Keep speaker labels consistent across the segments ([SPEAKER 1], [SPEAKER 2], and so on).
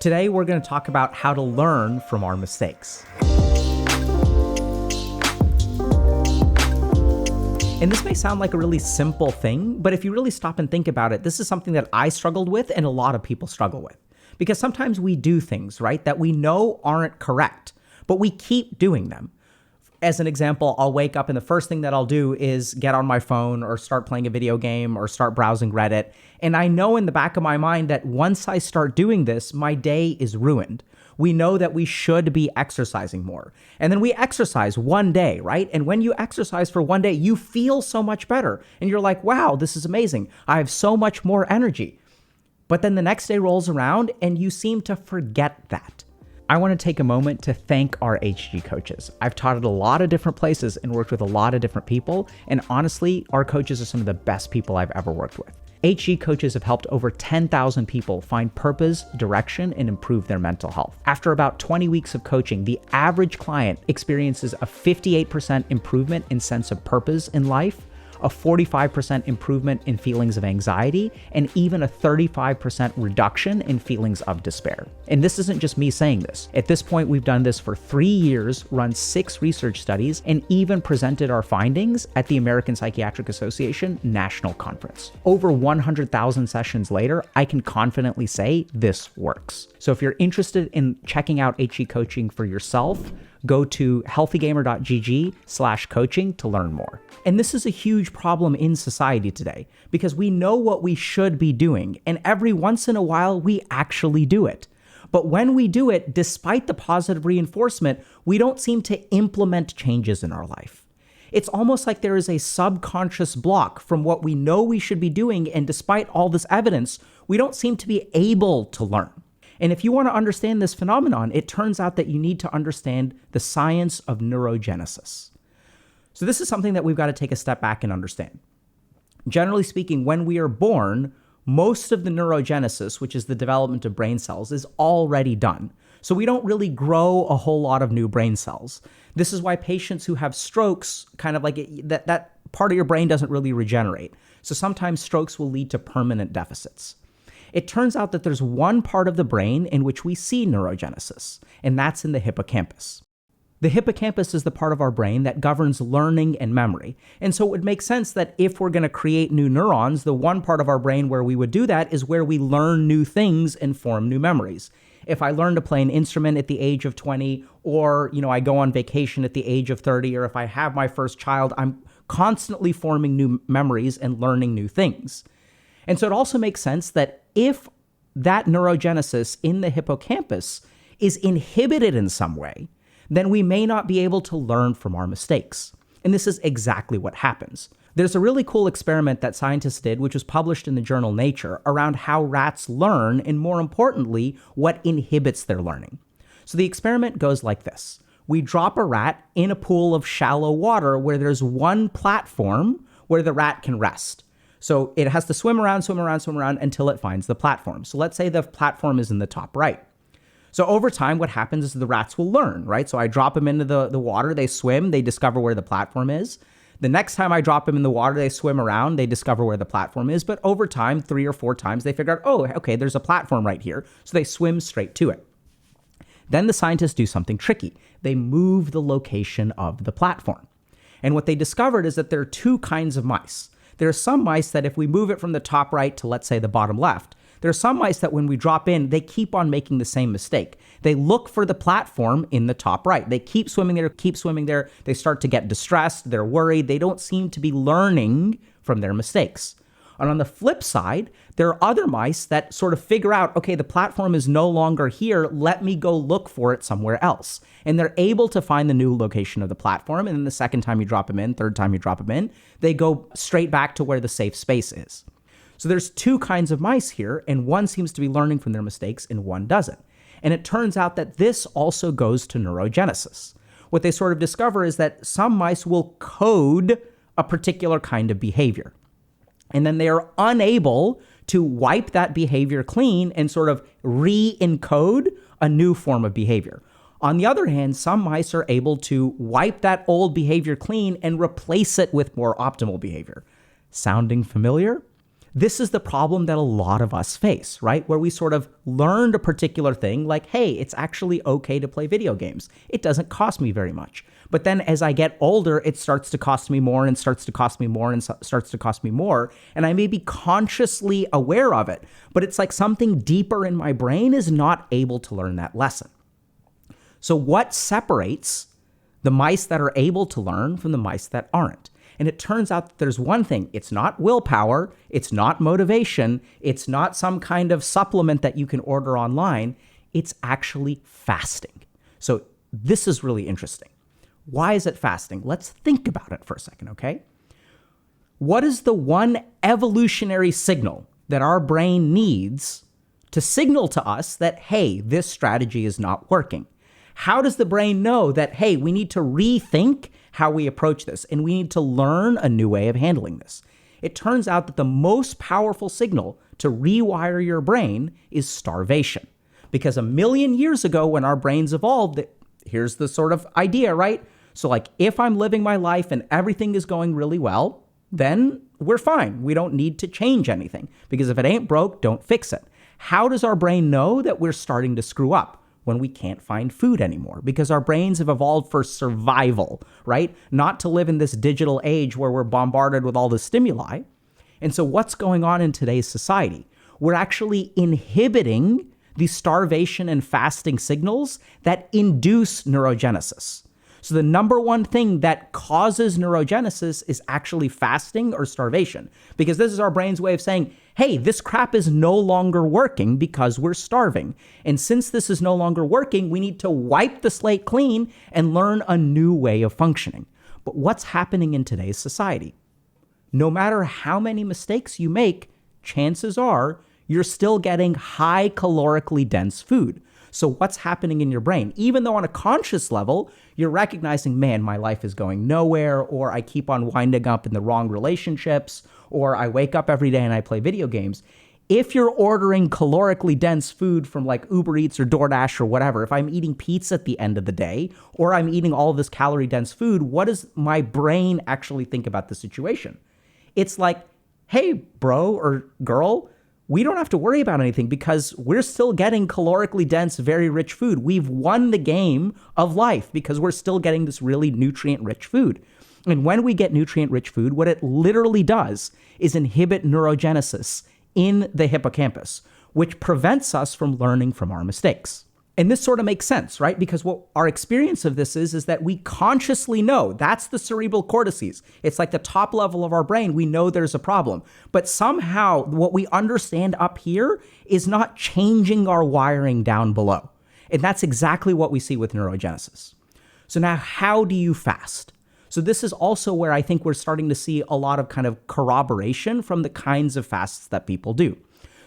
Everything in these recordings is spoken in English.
[SPEAKER 1] Today, we're going to talk about how to learn from our mistakes. And this may sound like a really simple thing, but if you really stop and think about it, this is something that I struggled with and a lot of people struggle with. Because sometimes we do things, right, that we know aren't correct, but we keep doing them. As an example, I'll wake up and the first thing that I'll do is get on my phone or start playing a video game or start browsing Reddit. And I know in the back of my mind that once I start doing this, my day is ruined. We know that we should be exercising more. And then we exercise one day, right? And when you exercise for one day, you feel so much better. And you're like, wow, this is amazing. I have so much more energy. But then the next day rolls around and you seem to forget that. I want to take a moment to thank our HG coaches. I've taught at a lot of different places and worked with a lot of different people. And honestly, our coaches are some of the best people I've ever worked with. HG coaches have helped over 10,000 people find purpose, direction, and improve their mental health. After about 20 weeks of coaching, the average client experiences a 58% improvement in sense of purpose in life, a 45% improvement in feelings of anxiety, and even a 35% reduction in feelings of despair. And this isn't just me saying this. At this point, we've done this for 3 years, run 6 research studies, and even presented our findings at the American Psychiatric Association National Conference. Over 100,000 sessions later, I can confidently say this works. So if you're interested in checking out HG coaching for yourself, go to HealthyGamerGG/coaching to learn more. And this is a huge problem in society today because we know what we should be doing, and every once in a while we actually do it. But when we do it, despite the positive reinforcement, we don't seem to implement changes in our life. It's almost like there is a subconscious block from what we know we should be doing, and despite all this evidence, we don't seem to be able to learn. And if you want to understand this phenomenon, it turns out that you need to understand the science of neurogenesis. So this is something that we've got to take a step back and understand. Generally speaking, when we are born, most of the neurogenesis, which is the development of brain cells, is already done. So we don't really grow a whole lot of new brain cells. This is why patients who have strokes, kind of like that part of your brain doesn't really regenerate. So sometimes strokes will lead to permanent deficits. It turns out that there's one part of the brain in which we see neurogenesis, and that's in the hippocampus. The hippocampus is the part of our brain that governs learning and memory. And so it would make sense that if we're going to create new neurons, the one part of our brain where we would do that is where we learn new things and form new memories. If I learn to play an instrument at the age of 20, or I go on vacation at the age of 30, or if I have my first child, I'm constantly forming new memories and learning new things. And so it also makes sense that if that neurogenesis in the hippocampus is inhibited in some way, then we may not be able to learn from our mistakes. And this is exactly what happens. There's a really cool experiment that scientists did, which was published in the journal Nature, around how rats learn, and more importantly, what inhibits their learning. So the experiment goes like this. We drop a rat in a pool of shallow water where there's one platform where the rat can rest. So it has to swim around until it finds the platform. So let's say the platform is in the top right. So over time, what happens is the rats will learn, right? So I drop them into the water, they swim, they discover where the platform is. The next time I drop them in the water, they swim around, they discover where the platform is. But over time, 3 or 4 times, they figure out, oh, okay, there's a platform right here. So they swim straight to it. Then the scientists do something tricky. They move the location of the platform. And what they discovered is that there are 2 kinds of mice. There are some mice that if we move it from the top right to, let's say, the bottom left, there are some mice that when we drop in, they keep on making the same mistake. They look for the platform in the top right. They keep swimming there. They start to get distressed. They're worried. They don't seem to be learning from their mistakes. And on the flip side, there are other mice that sort of figure out, okay, the platform is no longer here. Let me go look for it somewhere else. And they're able to find the new location of the platform. And then the second time you drop them in, third time you drop them in, they go straight back to where the safe space is. So there's 2 kinds of mice here, and one seems to be learning from their mistakes and one doesn't. And it turns out that this also goes to neurogenesis. What they sort of discover is that some mice will code a particular kind of behavior. And then they are unable to wipe that behavior clean and sort of re-encode a new form of behavior. On the other hand, some mice are able to wipe that old behavior clean and replace it with more optimal behavior. Sounding familiar? This is the problem that a lot of us face, right? Where we sort of learned a particular thing like, hey, it's actually okay to play video games. It doesn't cost me very much. But then as I get older, it starts to cost me more and starts to cost me more and starts to cost me more. And I may be consciously aware of it, but it's like something deeper in my brain is not able to learn that lesson. So what separates the mice that are able to learn from the mice that aren't? And it turns out that there's one thing. It's not willpower. It's not motivation. It's not some kind of supplement that you can order online. It's actually fasting. So this is really interesting. Why is it fasting? Let's think about it for a second, okay? What is the one evolutionary signal that our brain needs to signal to us that, hey, this strategy is not working? How does the brain know that, hey, we need to rethink how we approach this and we need to learn a new way of handling this? It turns out that the most powerful signal to rewire your brain is starvation. Because 1 million years ago when our brains evolved, here's the sort of idea, right? So like if I'm living my life and everything is going really well, then we're fine. We don't need to change anything because if it ain't broke, don't fix it. How does our brain know that we're starting to screw up? When we can't find food anymore, because our brains have evolved for survival, right? Not to live in this digital age where we're bombarded with all the stimuli. And so what's going on in today's society? We're actually inhibiting the starvation and fasting signals that induce neurogenesis. So the number one thing that causes neurogenesis is actually fasting or starvation, because this is our brain's way of saying, hey, this crap is no longer working because we're starving. And since this is no longer working, we need to wipe the slate clean and learn a new way of functioning. But what's happening in today's society? No matter how many mistakes you make, chances are you're still getting high calorically dense food. So what's happening in your brain? Even though on a conscious level, you're recognizing, man, my life is going nowhere, or I keep on winding up in the wrong relationships, or I wake up every day and I play video games. If you're ordering calorically dense food from like Uber Eats or DoorDash or whatever, if I'm eating pizza at the end of the day, or I'm eating all of this calorie dense food, what does my brain actually think about the situation? It's like, hey, bro or girl, we don't have to worry about anything because we're still getting calorically dense, very rich food. We've won the game of life because we're still getting this really nutrient-rich food. And when we get nutrient-rich food, what it literally does is inhibit neurogenesis in the hippocampus, which prevents us from learning from our mistakes. And this sort of makes sense, right? Because what our experience of this is that we consciously know that's the cerebral cortices. It's like the top level of our brain. We know there's a problem. But somehow what we understand up here is not changing our wiring down below. And that's exactly what we see with neurogenesis. So now how do you fast? So this is also where I think we're starting to see a lot of kind of corroboration from the kinds of fasts that people do.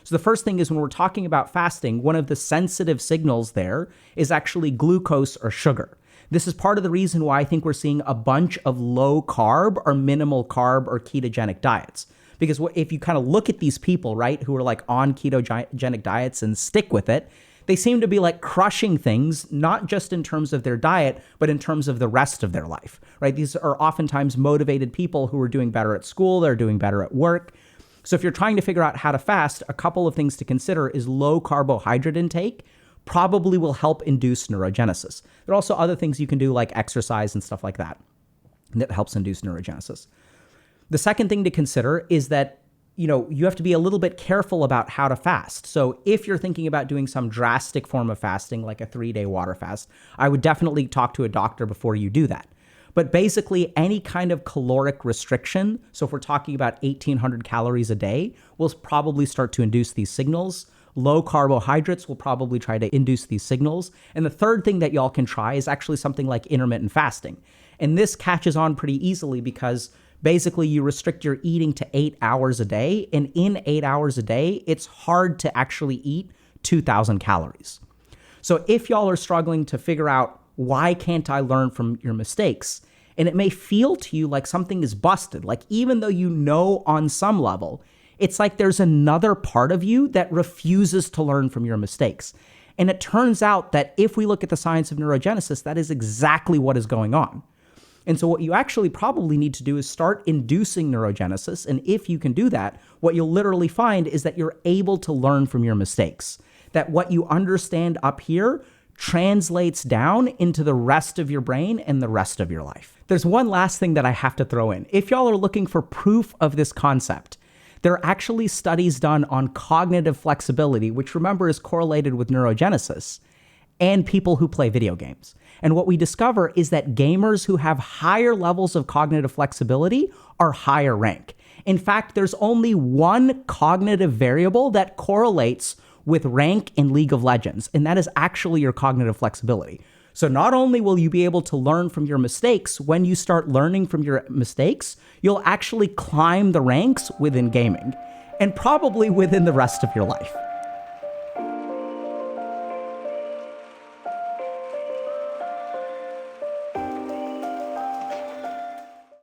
[SPEAKER 1] So the first thing is when we're talking about fasting, one of the sensitive signals there is actually glucose or sugar. This is part of the reason why I think we're seeing a bunch of low carb or minimal carb or ketogenic diets. Because if you kind of look at these people, right, who are like on ketogenic diets and stick with it, they seem to be like crushing things, not just in terms of their diet, but in terms of the rest of their life, right? These are oftentimes motivated people who are doing better at school, they're doing better at work. So if you're trying to figure out how to fast, a couple of things to consider is low carbohydrate intake probably will help induce neurogenesis. There are also other things you can do like exercise and stuff like that that helps induce neurogenesis. The second thing to consider is that, you have to be a little bit careful about how to fast. So if you're thinking about doing some drastic form of fasting, like a 3-day water fast, I would definitely talk to a doctor before you do that. But basically, any kind of caloric restriction, so if we're talking about 1,800 calories a day, will probably start to induce these signals. Low carbohydrates will probably try to induce these signals. And the third thing that y'all can try is actually something like intermittent fasting. And this catches on pretty easily because basically you restrict your eating to 8 hours a day. And in 8 hours a day, it's hard to actually eat 2,000 calories. So if y'all are struggling to figure out why can't I learn from your mistakes? And it may feel to you like something is busted. Like even though you know on some level, it's like there's another part of you that refuses to learn from your mistakes. And it turns out that if we look at the science of neurogenesis, that is exactly what is going on. And so what you actually probably need to do is start inducing neurogenesis. And if you can do that, what you'll literally find is that you're able to learn from your mistakes. That what you understand up here translates down into the rest of your brain and the rest of your life. There's one last thing that I have to throw in. If y'all are looking for proof of this concept, there are actually studies done on cognitive flexibility, which remember is correlated with neurogenesis, and people who play video games. And what we discover is that gamers who have higher levels of cognitive flexibility are higher rank. In fact, there's only one cognitive variable that correlates with rank in League of Legends, and that is actually your cognitive flexibility. So not only will you be able to learn from your mistakes, when you start learning from your mistakes, you'll actually climb the ranks within gaming, and probably within the rest of your life.